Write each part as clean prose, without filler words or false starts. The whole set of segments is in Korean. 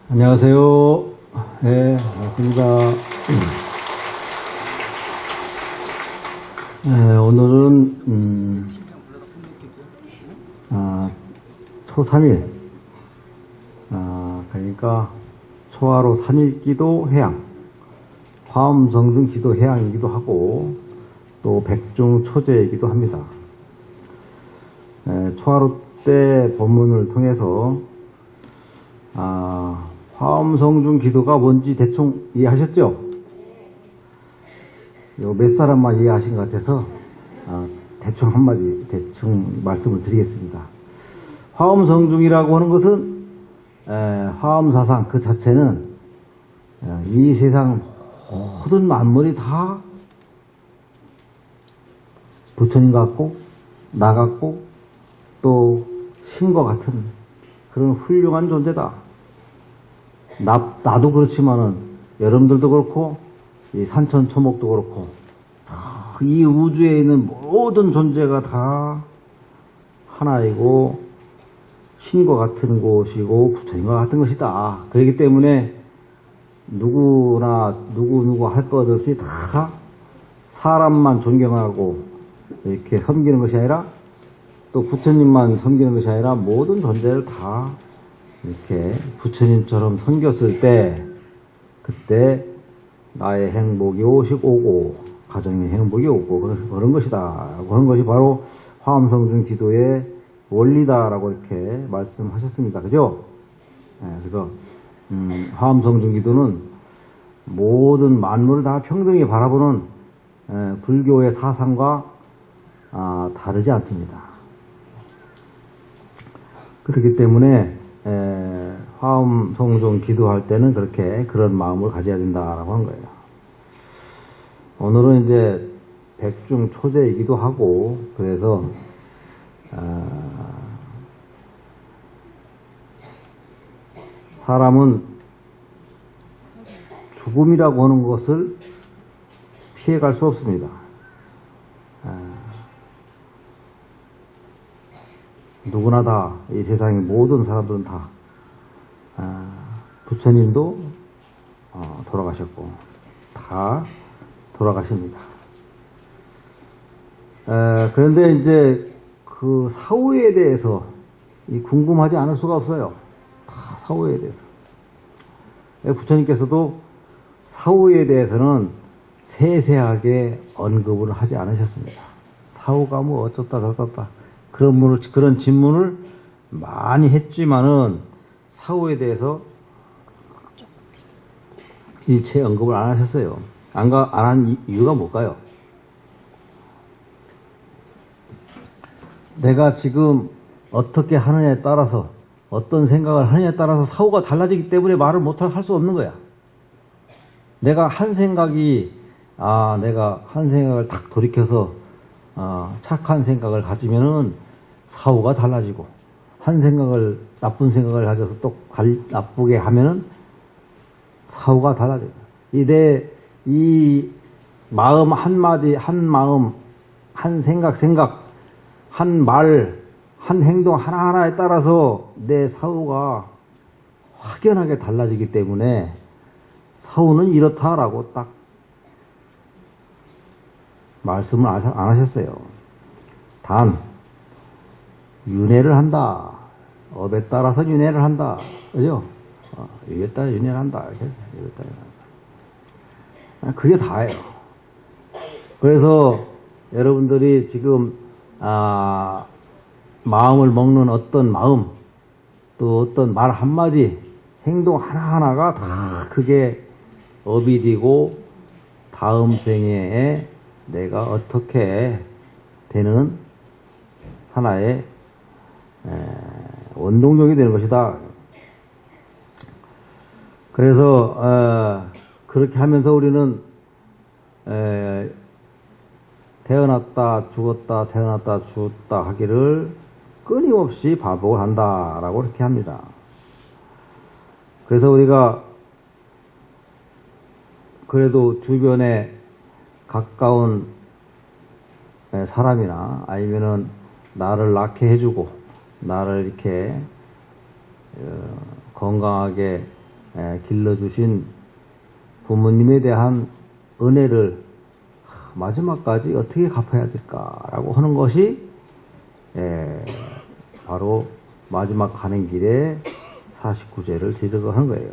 안녕하세요. 네, 반갑습니다. 네, 오늘은 초 3일, 그러니까 초하루 3일기도 해양, 화엄성중 기도 해양이기도 하고 또 백중초제이기도 합니다. 초하루 때 본문을 통해서 화엄성중 기도가 뭔지 대충 이해하셨죠? 몇 사람만 이해하신 것 같아서 대충 한마디 대충 말씀을 드리겠습니다. 화엄성중이라고 하는 것은 화엄사상 그 자체는 이 세상 모든 만물이 다 부처님 같고 나 같고 또 신과 같은 그런 훌륭한 존재다. 나도 그렇지만은 여러분들도 그렇고 이 산천초목도 그렇고 이 우주에 있는 모든 존재가 다 하나이고 신과 같은 곳이고 부처님과 같은 것이다. 그렇기 때문에 누구나 누구 할 것 없이 다 사람만 존경하고 이렇게 섬기는 것이 아니라 또 부처님만 섬기는 것이 아니라 모든 존재를 다 이렇게 부처님처럼 섬겼을 때 그때 나의 행복이 오고 가정의 행복이 오고 그런 것이다. 그런 것이 바로 화엄성중 기도의 원리다라고 이렇게 말씀하셨습니다. 그죠? 그래서 화엄성중 기도는 모든 만물을 다 평등히 바라보는 불교의 사상과 다르지 않습니다. 그렇기 때문에 화엄성중 기도할 때는 그런 마음을 가져야 된다라고 한 거예요. 오늘은 이제 백중초제이기도 하고 그래서 사람은 죽음이라고 하는 것을 피해갈 수 없습니다. 누구나 다, 이 세상의 모든 사람들은 다, 부처님도 돌아가셨고, 다 돌아가십니다. 그런데 이제 그 사후에 대해서 궁금하지 않을 수가 없어요. 다 사후에 대해서. 부처님께서도 사후에 대해서는 세세하게 언급을 하지 않으셨습니다. 사후가 뭐 어쩌다 저쩌다. 그런 질문을 많이 했지만은 사후에 대해서 일체 언급을 안 하셨어요. 안 한 이유가 뭘까요? 내가 지금 어떻게 하느냐에 따라서 어떤 생각을 하느냐에 따라서 사후가 달라지기 때문에 말을 할 수 없는 거야. 내가 한 생각을 딱 돌이켜서 착한 생각을 가지면은 사후가 달라지고 나쁜 생각을 가져서 또 나쁘게 하면은 사후가 달라져요. 이 마음 한마디, 한 마음, 한 생각, 한 말, 한 행동 하나하나에 따라서 내 사후가 확연하게 달라지기 때문에 사후는 이렇다라고 딱 말씀을 안 하셨어요. 단 윤회를 한다. 업에 따라서 윤회를 한다. 그죠? 이에 따라 윤회를 한다. 이렇게 해서 이에 따라 한다. 그게 다예요. 그래서 여러분들이 지금 마음을 먹는 어떤 마음, 또 어떤 말 한마디, 행동 하나하나가 다 그게 업이 되고 다음 생애에 내가 어떻게 되는 하나의 원동력이 되는 것이다. 그래서 그렇게 하면서 우리는 태어났다 죽었다 태어났다 죽었다 하기를 끊임없이 반복을 한다라고 이렇게 합니다. 그래서 우리가 그래도 주변에 가까운 사람이나 아니면은 나를 낳게 해주고 나를 이렇게 건강하게 길러주신 부모님에 대한 은혜를 마지막까지 어떻게 갚아야 될까라고 하는 것이 바로 마지막 가는 길에 49제를 지르고 하는 거예요.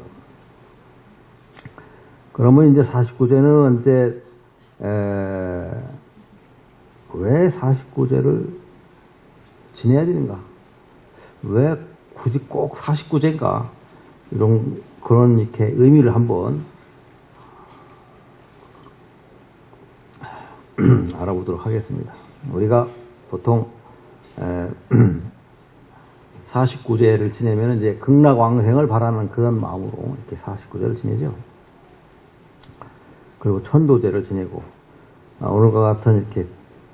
그러면 이제 49제는 이제 왜 49제를 지내야 되는가? 왜 굳이 꼭 49제인가? 그런 이렇게 의미를 한번 알아보도록 하겠습니다. 우리가 보통 49제를 지내면 이제 극락왕생을 바라는 그런 마음으로 이렇게 49제를 지내죠. 그리고 천도제를 지내고, 오늘과 같은 이렇게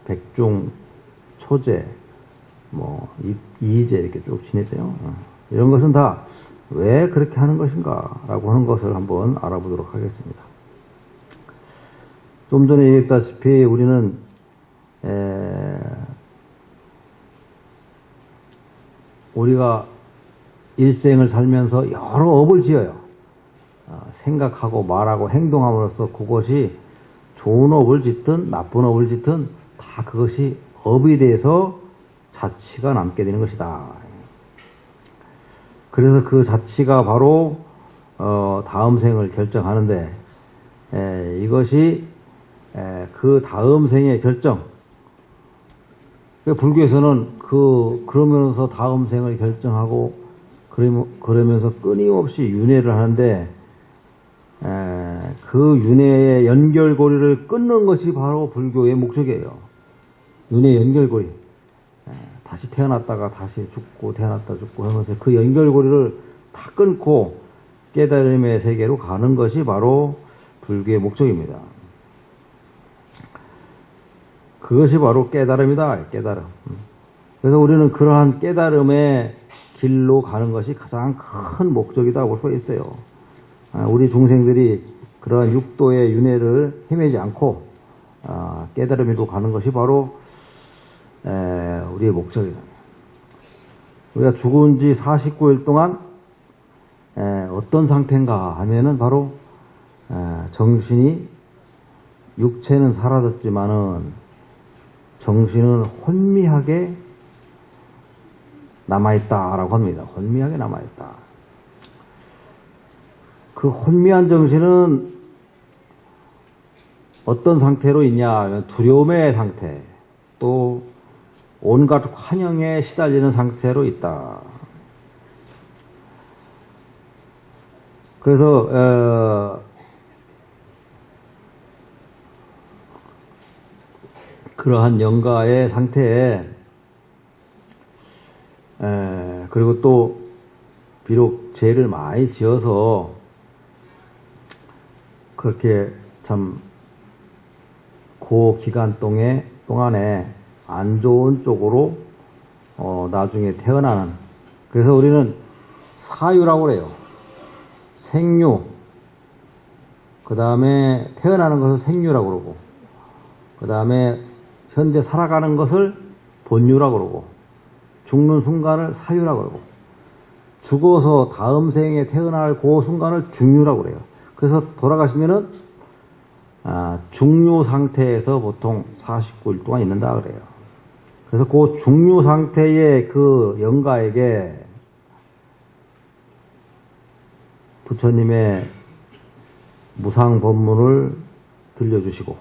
백중, 초제, 이제 이렇게 쭉 지내죠. 이런 것은 다 왜 그렇게 하는 것인가 라고 하는 것을 한번 알아보도록 하겠습니다. 좀 전에 얘기했다시피 우리는 우리가 일생을 살면서 여러 업을 지어요. 생각하고 말하고 행동함으로써 그것이 좋은 업을 짓든 나쁜 업을 짓든 다 그것이 업에 대해서 자치가 남게 되는 것이다. 그래서 그 자치가 바로 다음 생을 결정하는데 이것이 그 다음 생의 결정. 불교에서는 그러면서 다음 생을 결정하고 그러면서 끊임없이 윤회를 하는데 그 윤회의 연결고리를 끊는 것이 바로 불교의 목적이에요. 윤회 연결고리. 다시 태어났다가 다시 죽고 태어났다 죽고 하면서 그 연결고리를 다 끊고 깨달음의 세계로 가는 것이 바로 불교의 목적입니다. 그것이 바로 깨달음이다. 깨달음. 그래서 우리는 그러한 깨달음의 길로 가는 것이 가장 큰 목적이다 볼 수가 있어요. 우리 중생들이 그러한 육도의 윤회를 헤매지 않고 깨달음으로 가는 것이 바로 우리의 목적이다. 우리가 죽은 지 49일 동안 어떤 상태인가 하면은 바로 정신이, 육체는 사라졌지만은 정신은 혼미하게 남아있다라고 합니다. 혼미하게 남아있다. 그 혼미한 정신은 어떤 상태로 있냐? 두려움의 상태, 또 온갖 환영에 시달리는 상태로 있다. 그래서 그러한 영가의 상태에 그리고 또 비록 죄를 많이 지어서 그렇게 참 그 기간 동안에 안 좋은 쪽으로 나중에 태어나는, 그래서 우리는 사유라고 그래요. 생유, 그 다음에 태어나는 것을 생유라고 그러고, 그 다음에 현재 살아가는 것을 본유라고 그러고, 죽는 순간을 사유라고 그러고, 죽어서 다음 생에 태어날 그 순간을 중유라고 그래요. 그래서 돌아가시면은 중유 상태에서 보통 49일 동안 있는다 그래요. 그래서 그 중유 상태의 그 영가에게 부처님의 무상 법문을 들려주시고,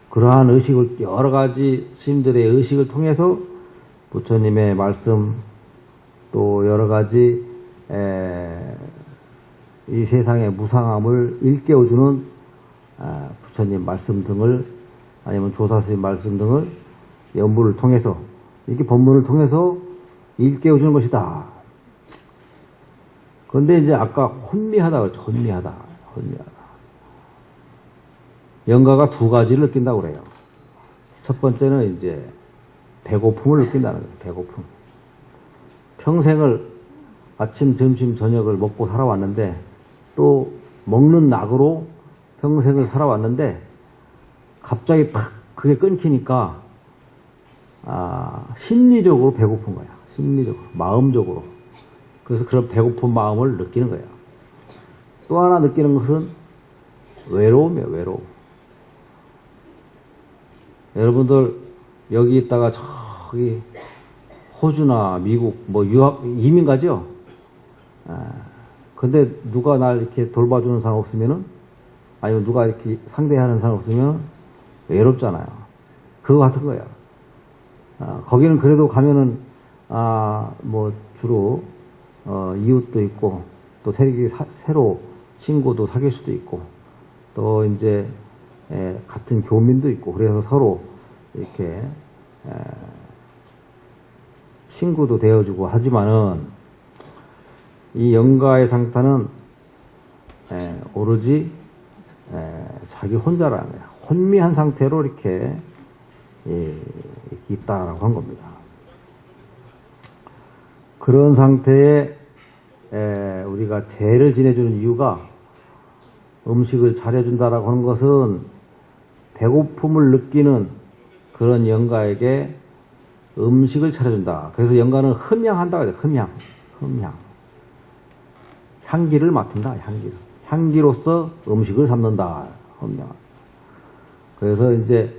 그러한 의식을, 여러 가지 스님들의 의식을 통해서 부처님의 말씀, 또 여러 가지 이 세상의 무상함을 일깨워주는 부처님 말씀 등을, 아니면 조사스님 말씀 등을 연부를 통해서, 이렇게 법문을 통해서 일깨워주는 것이다. 그런데 이제 아까 혼미하다 그랬죠. 혼미하다. 영가가 두 가지를 느낀다고 그래요. 첫 번째는 이제 배고픔을 느낀다는 거예요. 배고픔. 평생을 아침, 점심, 저녁을 먹고 살아왔는데, 또 먹는 낙으로 평생을 살아왔는데 갑자기 탁 그게 끊기니까 심리적으로 배고픈 거야. 심리적으로, 마음적으로. 그래서 그런 배고픈 마음을 느끼는 거예요. 또 하나 느끼는 것은 외로움이에요, 외로움. 여러분들, 여기 있다가 저기 호주나 미국, 뭐 유학, 이민 가죠? 근데 누가 날 이렇게 돌봐주는 사람 없으면은, 아니면 누가 이렇게 상대하는 사람 없으면 외롭잖아요. 그거 같은 거예요. 거기는 그래도 가면은, 뭐 주로, 이웃도 있고, 또 새로 친구도 사귈 수도 있고, 또 이제, 같은 교민도 있고, 그래서 서로 이렇게, 친구도 되어주고 하지만은, 이 영가의 상태는, 오로지, 자기 혼자라는 거야. 혼미한 상태로 이렇게, 이렇게 있다라고 한 겁니다. 그런 상태에, 우리가 제를 지내주는 이유가 음식을 잘해준다라고 하는 것은 배고픔을 느끼는 그런 영가에게 음식을 차려준다. 그래서 영가는 흠향한다. 흠향. 향기를 맡는다. 향기로서 음식을 삼는다. 흠향. 그래서 이제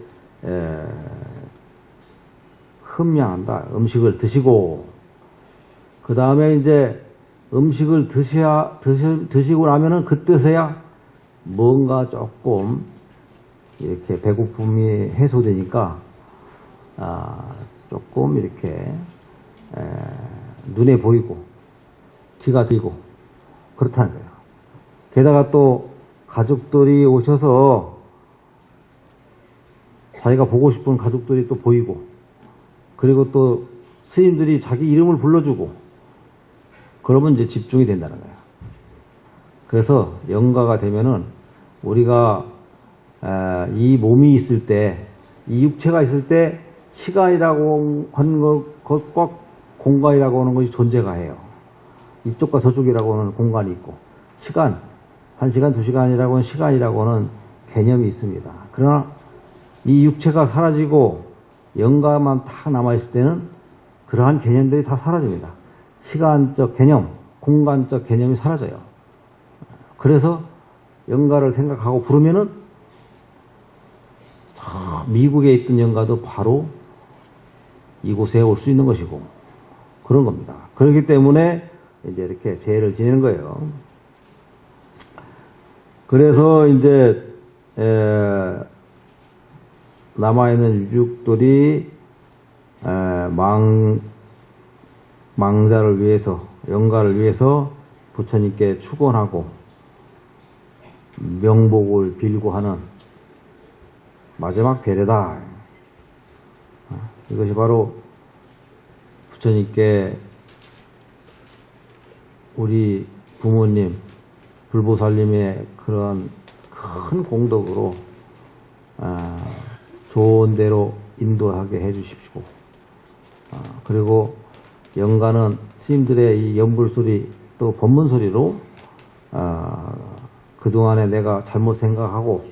흠향한다. 음식을 드시고 그 다음에 이제 음식을 드시고 나면은 그때서야 뭔가 조금 이렇게 배고픔이 해소되니까 조금 이렇게 눈에 보이고 기가 들고 그렇다는 거예요. 게다가 또 가족들이 오셔서 자기가 보고 싶은 가족들이 또 보이고 그리고 또 스님들이 자기 이름을 불러주고 그러면 이제 집중이 된다는 거예요. 그래서 영가가 되면은 우리가 이 몸이 있을 때, 이 육체가 있을 때 시간이라고 하는 것과 공간이라고 하는 것이 존재가 해요. 이쪽과 저쪽이라고 하는 공간이 있고 시간, 1시간, 2시간이라고 하는 시간이라고 하는 개념이 있습니다. 그러나 이 육체가 사라지고 영가만 딱 남아있을 때는 그러한 개념들이 다 사라집니다. 시간적 개념, 공간적 개념이 사라져요. 그래서 영가를 생각하고 부르면은 미국에 있던 영가도 바로 이곳에 올 수 있는 것이고 그런 겁니다. 그렇기 때문에 이제 이렇게 제를 지내는 거예요. 그래서 이제 남아있는 유족들이 망자를 위해서 영가를 위해서 부처님께 축원하고 명복을 빌고 하는 마지막 배례다. 이것이 바로 부처님께 우리 부모님, 불보살님의 그런 큰 공덕으로 좋은 대로 인도하게 해주십시오. 그리고 영가는 스님들의 이 연불소리 또 법문소리로 그동안에 내가 잘못 생각하고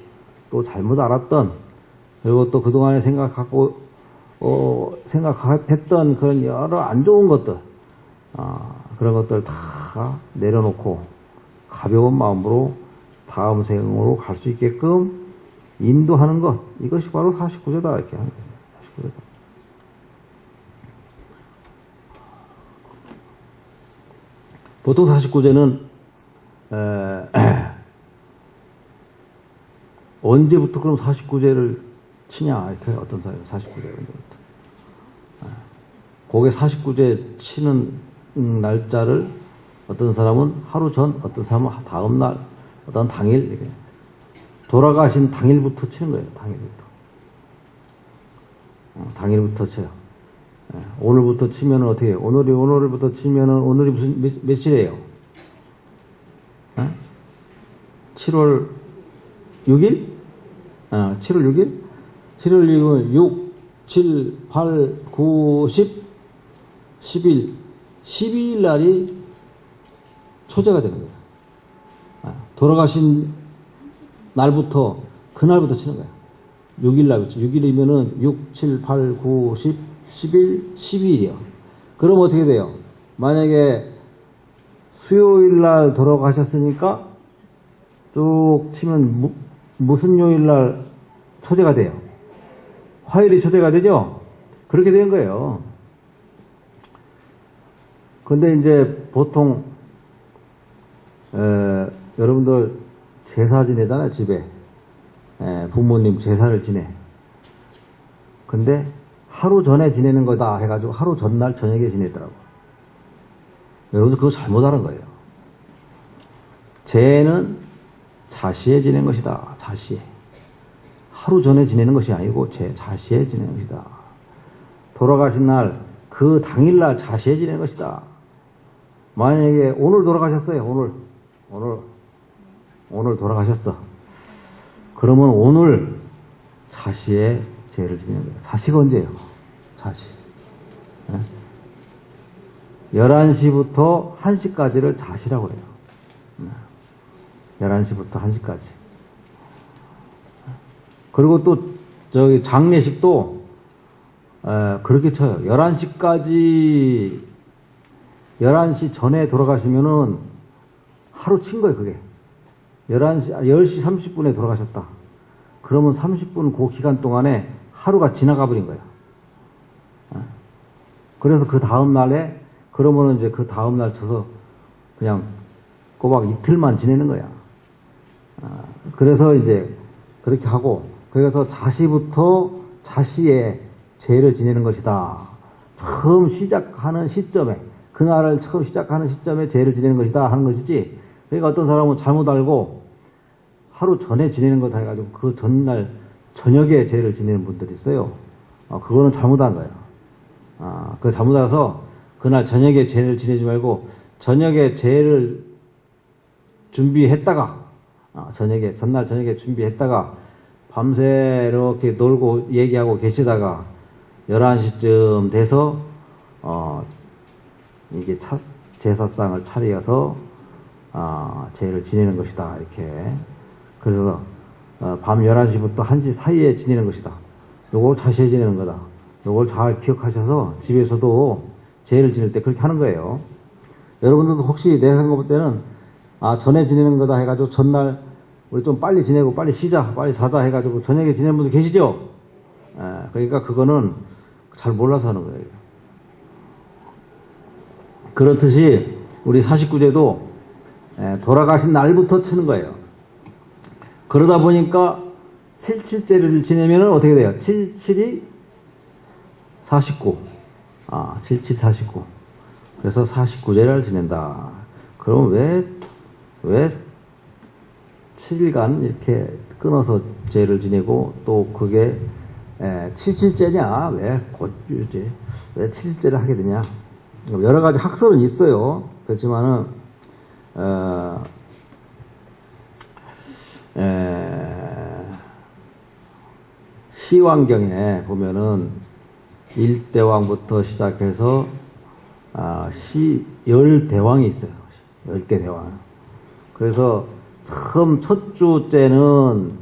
또 잘못 알았던 그리고 또 그동안에 생각했던 그런 여러 안 좋은 것들 그런 것들 다 내려놓고 가벼운 마음으로 다음 생으로 갈 수 있게끔 인도하는 것 이것이 바로 49제다 이렇게 하는 거예요. 49제다. 보통 49제는 언제부터 그럼 49제를 치냐 이렇게 어떤 사람이 49제 언제부터 그게 49제 치는 날짜를 어떤 사람은 하루 전 어떤 사람은 다음 날 어떤 당일 이렇게 돌아가신 당일부터 치는 거예요. 당일부터 쳐요. 오늘부터 치면은 어떻게 해요? 오늘부터 치면은 오늘이 무슨 며칠이에요? 7월 6일? 7월 6일? 7월 6일 6, 7, 8, 9, 10, 11, 12일 날이 초제가 되는 거예요. 돌아가신 날부터 그날부터 치는 거예요. 6일 날부터 6일이면은 6, 7, 8, 9, 10, 11, 12일이요. 그럼 어떻게 돼요? 만약에 수요일 날 돌아가셨으니까 쭉 치면 무슨 요일 날 초제가 돼요? 화요일이 초제가 되죠? 그렇게 되는 거예요. 근데 이제 보통 여러분들 제사 지내잖아요, 집에. 부모님 제사를 지내. 근데 하루 전에 지내는 거다 해가지고 하루 전날 저녁에 지내더라고. 여러분들 그거 잘못 알은 거예요. 제는 자시에 지내는 것이다. 자시에. 하루 전에 지내는 것이 아니고 자시에 지내는 것이다. 돌아가신 날, 그 당일날 자시에 지내는 것이다. 만약에 오늘 돌아가셨어요. 오늘 돌아가셨어. 그러면 오늘 자시에 제를 지내는 거예요. 자시가 언제예요? 자시. 11시부터 1시까지를 자시라고 해요. 11시부터 1시까지. 그리고 또 저기 장례식도 그렇게 쳐요. 11시 전에 돌아가시면은 하루 친 거예요, 그게. 10시 30분에 돌아가셨다. 그러면 30분 그 기간 동안에 하루가 지나가 버린 거예요. 그래서 그 다음날에, 그러면은 이제 그 다음날 쳐서 그냥 꼬박 이틀만 지내는 거야. 그래서 이제 그렇게 하고, 그래서 자시부터 자시에 제를 지내는 것이다. 처음 시작하는 시점에, 그날을 처음 시작하는 시점에 제를 지내는 것이다 하는 것이지. 그러니까 어떤 사람은 잘못 알고 하루 전에 지내는 거다 해가지고 그 전날 저녁에 제를 지내는 분들이 있어요. 그거는 잘못한 거예요. 그거 잘못 알아서 그날 저녁에 제를 지내지 말고 저녁에 제를 준비했다가 전날 저녁에 준비했다가 밤새 이렇게 놀고 얘기하고 계시다가 11시쯤 돼서 이게 제사상을 차려서 제를 지내는 것이다. 이렇게. 그래서 밤 11시부터 1시 사이에 지내는 것이다. 요걸 자시에 지내는 거다. 요걸 잘 기억하셔서 집에서도 제를 지낼 때 그렇게 하는 거예요. 여러분들도 혹시 내 생각 볼 때는 전에 지내는 거다 해가지고 전날 우리 좀 빨리 지내고 빨리 쉬자, 빨리 자자 해가지고 저녁에 지내는 분들 계시죠? 그러니까 그거는 잘 몰라서 하는 거예요. 그렇듯이 우리 49제도 돌아가신 날부터 치는 거예요. 그러다 보니까 77제를 지내면 어떻게 돼요? 77이 49. 77, 49. 그래서 49제를 지낸다. 그럼 왜 7일간 이렇게 끊어서 제를 지내고 또 그게 77제냐? 왜 77제를 하게 되냐? 여러 가지 학설은 있어요. 그렇지만은, 시왕경에 보면은 1대왕부터 시작해서 10대왕이 있어요. 10개 대왕. 그래서 처음 첫 주째는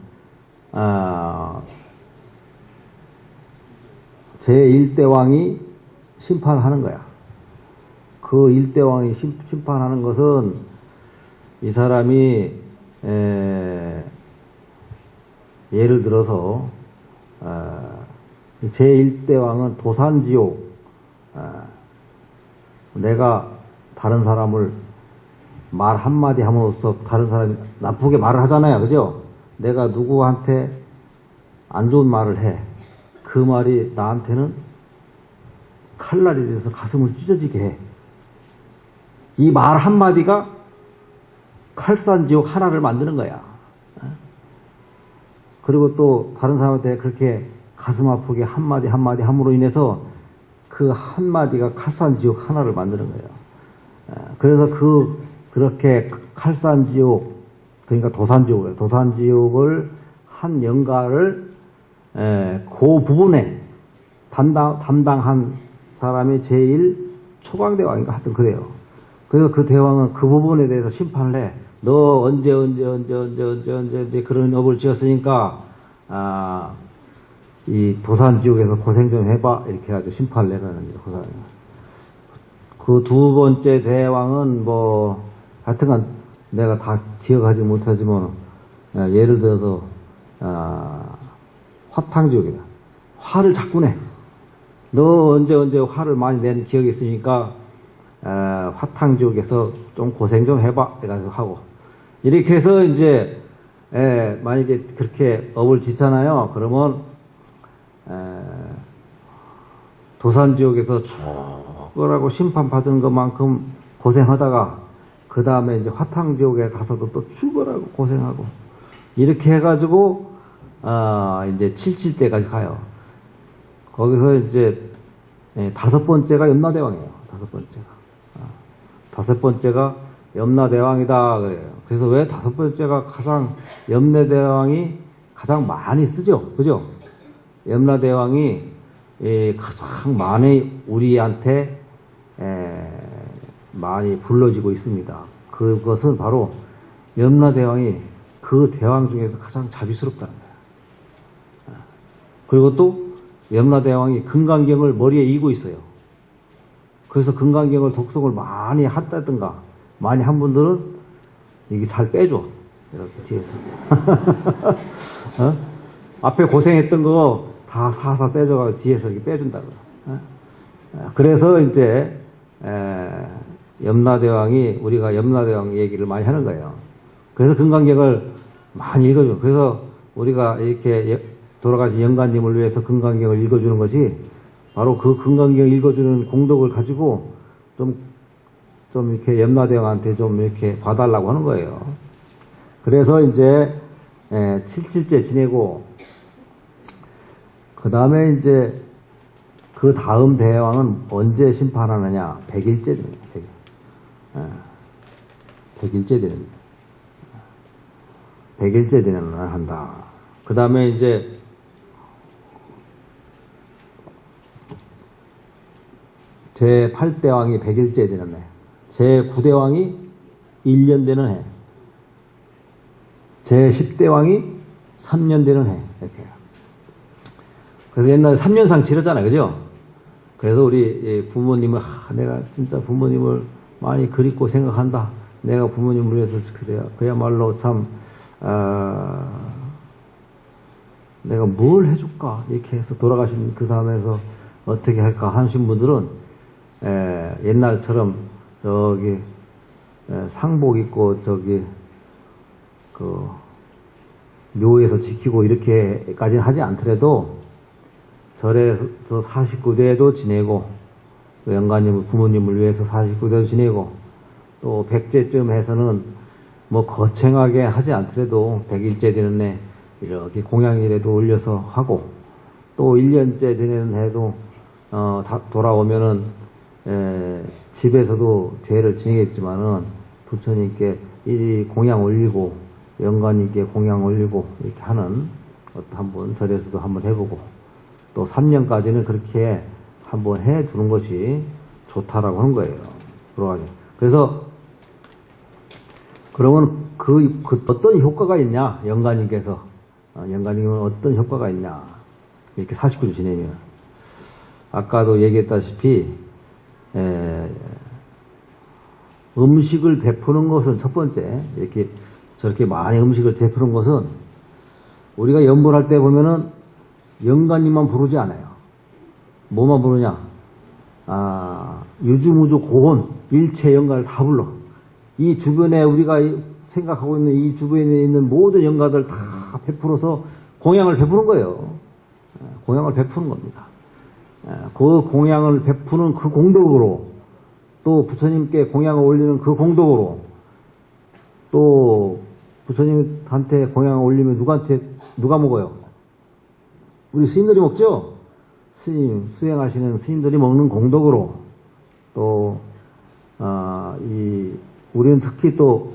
제1대왕이 심판하는 거야. 그 1대왕이 심판하는 것은 이 사람이 예를 들어서 제1대왕은 도산지옥, 내가 다른 사람을 말 한마디 함으로써 다른 사람이 나쁘게 말을 하잖아요. 그죠? 내가 누구한테 안 좋은 말을 해. 그 말이 나한테는 칼날이 돼서 가슴을 찢어지게 해. 이 말 한마디가 칼산지옥 하나를 만드는 거야. 그리고 또 다른 사람한테 그렇게 가슴 아프게 한마디 함으로 인해서 그 한마디가 칼산지옥 하나를 만드는 거예요. 그래서 그렇게 칼산지옥, 그러니까 도산지옥을 한 영가를 그 부분에 담당한 사람이 제일 초강대왕인가 하여튼 그래요. 그래서 그 대왕은 그 부분에 대해서 심판을 해. 너 언제 그런 업을 지었으니까 이 도산지옥에서 고생 좀 해봐 이렇게 해가지고 심판을 내려는 거죠. 그 두 번째 대왕은 뭐 하여튼간 내가 다 기억하지 못하지만 예를 들어서 화탕지옥이다. 화를 자꾸 내. 너 언제 화를 많이 낸 기억이 있으니까 화탕지옥에서 좀 고생 좀 해봐. 내가 하고 이렇게 해서 이제 만약에 그렇게 업을 짓잖아요. 그러면 도산지옥에서 죽으라고 심판받은 것만큼 고생하다가 그 다음에 이제 화탕지옥에 가서도 또 죽으라고 고생하고 이렇게 해가지고 이제 77대까지 가요. 거기서 이제 다섯 번째가 염라대왕이에요. 다섯 번째가 염라대왕이다 그래요. 그래서 왜 다섯 번째가 가장 염라대왕이 가장 많이 쓰죠, 그죠? 염라대왕이 가장 많이 우리한테 많이 불러지고 있습니다. 그것은 바로 염라대왕이 그 대왕 중에서 가장 자비스럽다는 거예요. 그리고 또 염라대왕이 금강경을 머리에 이고 있어요. 그래서 금강경을 독송을 많이 한다든가 많이 한 분들은 이게 잘 빼줘. 이렇게 뒤에서. 앞에 고생했던 거 다 사사 빼줘가지고 뒤에서 이렇게 빼준다고. 그래서 이제 염라대왕이 우리가 염라대왕 얘기를 많이 하는 거예요. 그래서 금강경을 많이 읽어줘. 그래서 우리가 이렇게 돌아가신 영가님을 위해서 금강경을 읽어주는 것이 바로 그 금강경 읽어주는 공덕을 가지고 좀 이렇게 염라대왕한테 좀 이렇게 봐달라고 하는 거예요. 그래서 이제 77째 지내고 그 다음에 이제 그 다음 대왕은 언제 심판하느냐? 100일째 됩니다. 100일째 되는 100일째 되는 날 한다. 그 다음에 이제 제8대왕이 100일째 되는 해, 제9대왕이 1년 되는 해, 제10대왕이 3년 되는 해, 이렇게 해요. 그래서 옛날에 3년상 치렀잖아요, 그죠? 그래서 우리 부모님은, 내가 진짜 부모님을 많이 그립고 생각한다. 내가 부모님을 위해서 그야말로 참, 내가 뭘 해줄까? 이렇게 해서 돌아가신 그 다음에서 어떻게 할까 하신 분들은, 옛날처럼, 상복 입고, 묘에서 지키고 이렇게까지는 하지 않더라도, 절에서 49대도 지내고, 영가님, 부모님을 위해서 49대도 지내고, 또 100제쯤 해서는 뭐 거창하게 하지 않더라도 100일째 되는 해, 이렇게 공양일에도 올려서 하고, 또 1년째 되는 해도, 돌아오면은, 집에서도 제를 지내겠지만은, 부처님께 이 공양 올리고, 영가님께 공양 올리고, 이렇게 하는, 한번 절에서도 한번 해보고, 또 3년까지는 그렇게 한번 해주는 것이 좋다라고 하는 거예요. 그래서, 그러면 어떤 효과가 있냐? 영가님께서. 영가님은 어떤 효과가 있냐? 이렇게 49주 지내면. 아까도 얘기했다시피, 음식을 베푸는 것은 첫 번째, 이렇게 저렇게 많이 음식을 베푸는 것은 우리가 연불할 때 보면은 영가님만 부르지 않아요. 뭐만 부르냐? 유주무주 고혼, 일체 영가를 다 불러. 이 주변에 우리가 생각하고 있는 이 주변에 있는 모든 영가들 다 베풀어서 공양을 베푸는 거예요. 공양을 베푸는 겁니다. 그 공양을 베푸는 그 공덕으로 또 부처님께 공양을 올리는 그 공덕으로 또 부처님한테 공양을 올리면 누가 먹어요? 우리 스님들이 먹죠? 스님, 수행하시는 스님들이 먹는 공덕으로 또, 우리는 특히 또,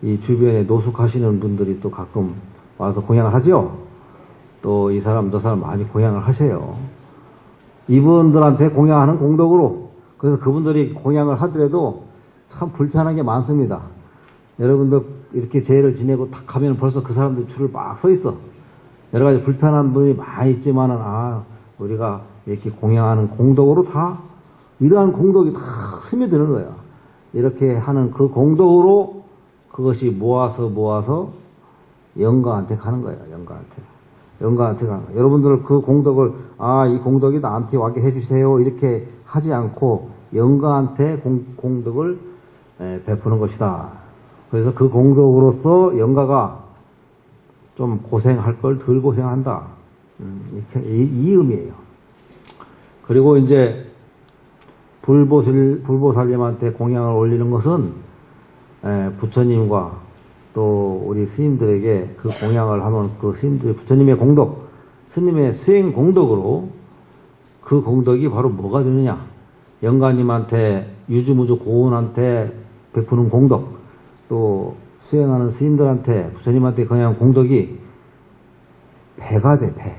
이 주변에 노숙하시는 분들이 또 가끔 와서 공양을 하죠? 또 이 사람, 저 사람 많이 공양을 하셔요. 이분들한테 공양하는 공덕으로, 그래서 그분들이 공양을 하더라도 참 불편한 게 많습니다. 여러분들 이렇게 제를 지내고 탁 가면 벌써 그 사람들 줄을 막 서 있어. 여러 가지 불편한 분이 많이 있지만은, 우리가 이렇게 공양하는 공덕으로 다 이러한 공덕이 다 스며드는 거예요. 이렇게 하는 그 공덕으로 그것이 모아서 영가한테 가는 거예요. 영가한테 가는 거예요. 여러분들 그 공덕을 이 공덕이 나한테 와게 해주세요 이렇게 하지 않고 영가한테 공덕을 베푸는 것이다. 그래서 그 공덕으로서 영가가 좀 고생할 걸 덜 고생한다. 이렇게 이 의미예요. 그리고 이제 불보살님한테 공양을 올리는 것은 부처님과 또 우리 스님들에게 그 공양을 하면 그 스님들 부처님의 공덕, 스님의 수행 공덕으로 그 공덕이 바로 뭐가 되느냐? 영가님한테 유주무주 고운한테 베푸는 공덕, 또 수행하는 스님들한테 부처님한테 그냥 공덕이 배가 돼, 배.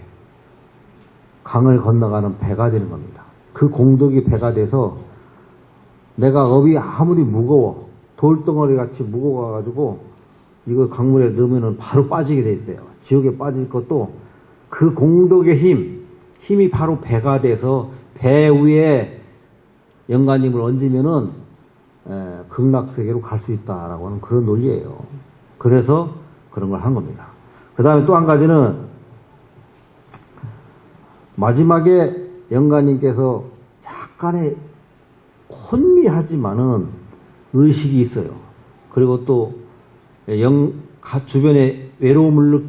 강을 건너가는 배가 되는 겁니다. 그 공덕이 배가 돼서 내가 업이 아무리 무거워, 돌덩어리 같이 무거워가지고 이거 강물에 넣으면 바로 빠지게 돼 있어요. 지옥에 빠질 것도 그 공덕의 힘이 바로 배가 돼서 배 위에 영가님을 얹으면은 극락세계로 갈 수 있다라고 하는 그런 논리예요. 그래서 그런 걸 한 겁니다. 그 다음에 또 한 가지는 마지막에 영가님께서 약간의 혼미하지만은 의식이 있어요. 그리고 또 주변에 외로움을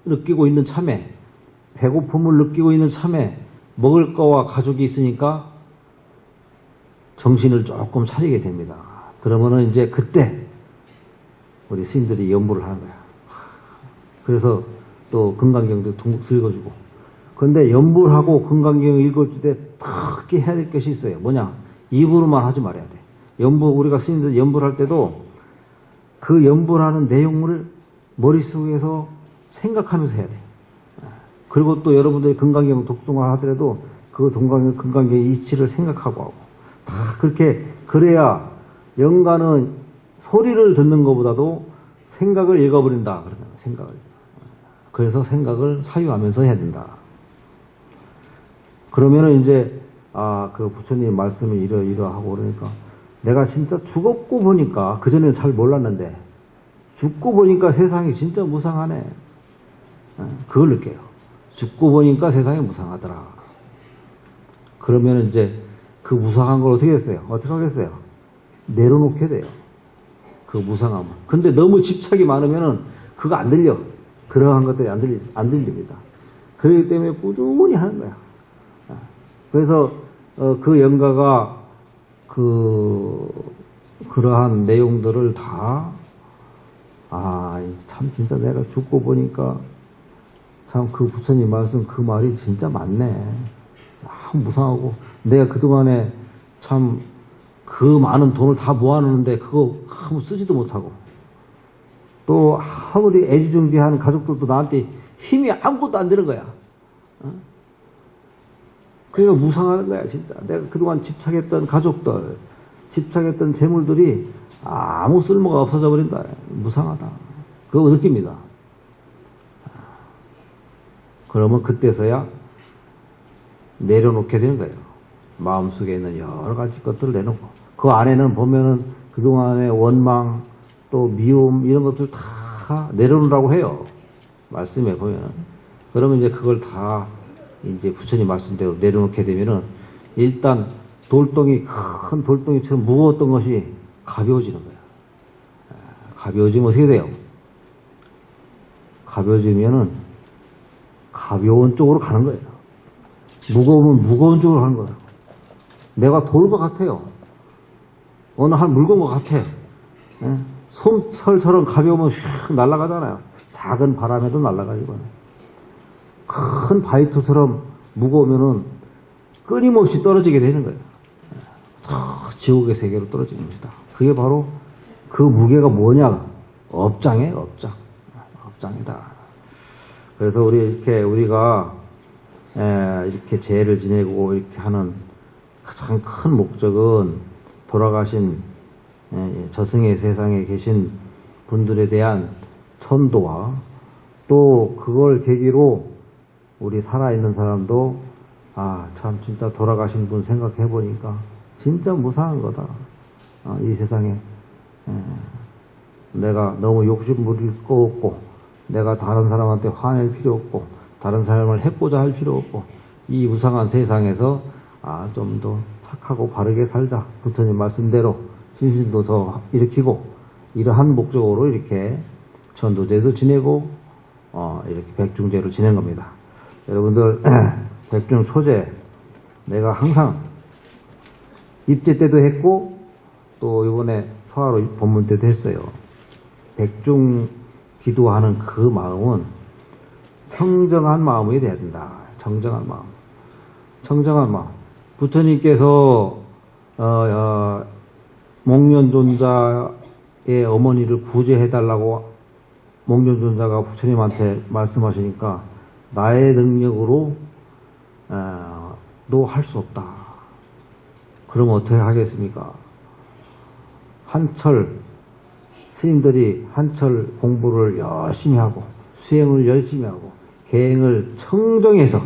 느끼고 있는 참에, 배고픔을 느끼고 있는 참에 먹을 거와 가족이 있으니까 정신을 조금 차리게 됩니다. 그러면은 이제 그때 우리 스님들이 연부를 하는 거야. 그래서 또 금강경도 읽어주고. 그런데 연부를 하고 금강경 읽어줄 때 특히 해야 될 것이 있어요. 뭐냐? 입으로만 하지 말아야 돼. 우리가 스님들 연부를 할 때도 그 연부를 하는 내용을 머릿속에서 생각하면서 해야 돼. 그리고 또 여러분들이 금강경 독송을 하더라도 그 금강경의 이치를 생각하고 하고. 다 그렇게, 그래야 영가는 소리를 듣는 것보다도 생각을 읽어버린다. 그러면 생각을. 그래서 생각을 사유하면서 해야 된다. 그러면은 이제, 그 부처님 말씀이 이러하고 그러니까 내가 진짜 죽었고 보니까, 그전에는 잘 몰랐는데, 죽고 보니까 세상이 진짜 무상하네. 그걸 느껴요. 죽고 보니까 세상이 무상하더라. 그러면 이제 그 무상한 걸 어떻게 했어요? 어떻게 하겠어요? 내려놓게 돼요. 그 무상함을. 근데 너무 집착이 많으면은 그거 안 들려. 그러한 것들이 안 들립니다. 그렇기 때문에 꾸준히 하는 거야. 그래서 그 영가가 그러한 내용들을 다 참 진짜 내가 죽고 보니까 참 그 부처님 말씀 그 말이 진짜 맞네. 참 무상하고 내가 그동안에 참 그 많은 돈을 다 모아놓는데 그거 아무 쓰지도 못하고 또 아무리 애지중지한 가족들도 나한테 힘이 아무것도 안 되는 거야. 그러니까 무상하는 거야 진짜. 내가 그동안 집착했던 가족들, 집착했던 재물들이 아무 쓸모가 없어져 버린다. 무상하다. 그거 느낍니다. 그러면 그때서야 내려놓게 되는 거예요. 마음속에 있는 여러 가지 것들을 내놓고 그 안에는 보면은 그동안의 원망 또 미움 이런 것들 다 내려놓으라고 해요. 말씀에 보면은. 그러면 이제 그걸 다 이제 부처님 말씀대로 내려놓게 되면은 일단 큰 돌덩이처럼 무거웠던 것이 가벼워지는 거예요. 가벼워지면 어떻게 돼요? 가벼워지면은 가벼운 쪽으로 가는 거예요. 무거우면 무거운 쪽으로 가는 거예요. 내가 돌것 같아요. 어느 한 물건 것 같아. 솜철처럼 가벼우면 휙 날아가잖아요. 작은 바람에도 날아가지고. 큰 바위토처럼 무거우면은 끊임없이 떨어지게 되는 거예요. 지옥의 세계로 떨어지는 것이다. 그게 바로 그 무게가 뭐냐? 업장이에요, 업장. 업장이다. 그래서 우리가 이렇게 제를 지내고 이렇게 하는 가장 큰 목적은 돌아가신 저승의 세상에 계신 분들에 대한 천도와 또 그걸 계기로 우리 살아있는 사람도 아, 참, 진짜 돌아가신 분 생각해보니까, 진짜 무상한 거다. 이 세상에. 내가 너무 욕심부릴 거 없고, 내가 다른 사람한테 화낼 필요 없고, 다른 사람을 해보자 할 필요 없고, 이 무상한 세상에서, 좀 더 착하고 바르게 살자. 부처님 말씀대로 신신도 더 일으키고, 이러한 목적으로 이렇게 전도제도 지내고, 이렇게 백중제를 지낸 겁니다. 여러분들, 백중 초제, 내가 항상 입제 때도 했고, 또 이번에 초하로 법문 때도 했어요. 백중 기도하는 그 마음은 청정한 마음이 돼야 된다. 청정한 마음. 청정한 마음. 부처님께서, 목련존자의 어머니를 구제해달라고 목련존자가 부처님한테 말씀하시니까 나의 능력으로 너 할 수 없다. 그럼 어떻게 하겠습니까? 한철 스님들이 한철 공부를 열심히 하고 수행을 열심히 하고 계행을 청정해서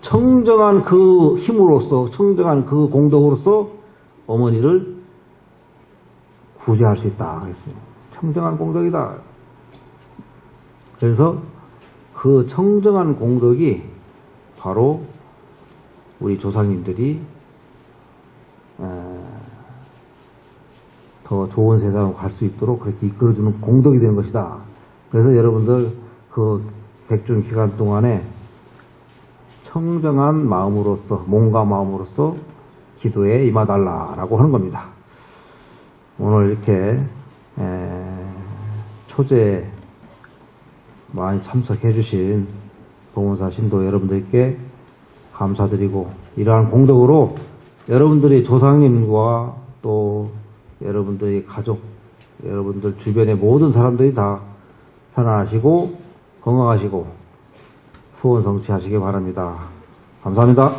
청정한 그 힘으로써 청정한 그 공덕으로서 어머니를 구제할 수 있다 했습니다. 청정한 공덕이다. 그래서 그 청정한 공덕이 바로 우리 조상님들이 더 좋은 세상으로 갈 수 있도록 그렇게 이끌어주는 공덕이 되는 것이다. 그래서 여러분들 그 백중 기간 동안에 청정한 마음으로서 몸과 마음으로서 기도에 임하달라라고 하는 겁니다. 오늘 이렇게 초제 많이 참석해 주신 봉원사 신도 여러분들께 감사드리고 이러한 공덕으로 여러분들이 조상님과 또 여러분들의 가족, 여러분들 주변의 모든 사람들이 다 편안하시고 건강하시고 소원 성취하시기 바랍니다. 감사합니다.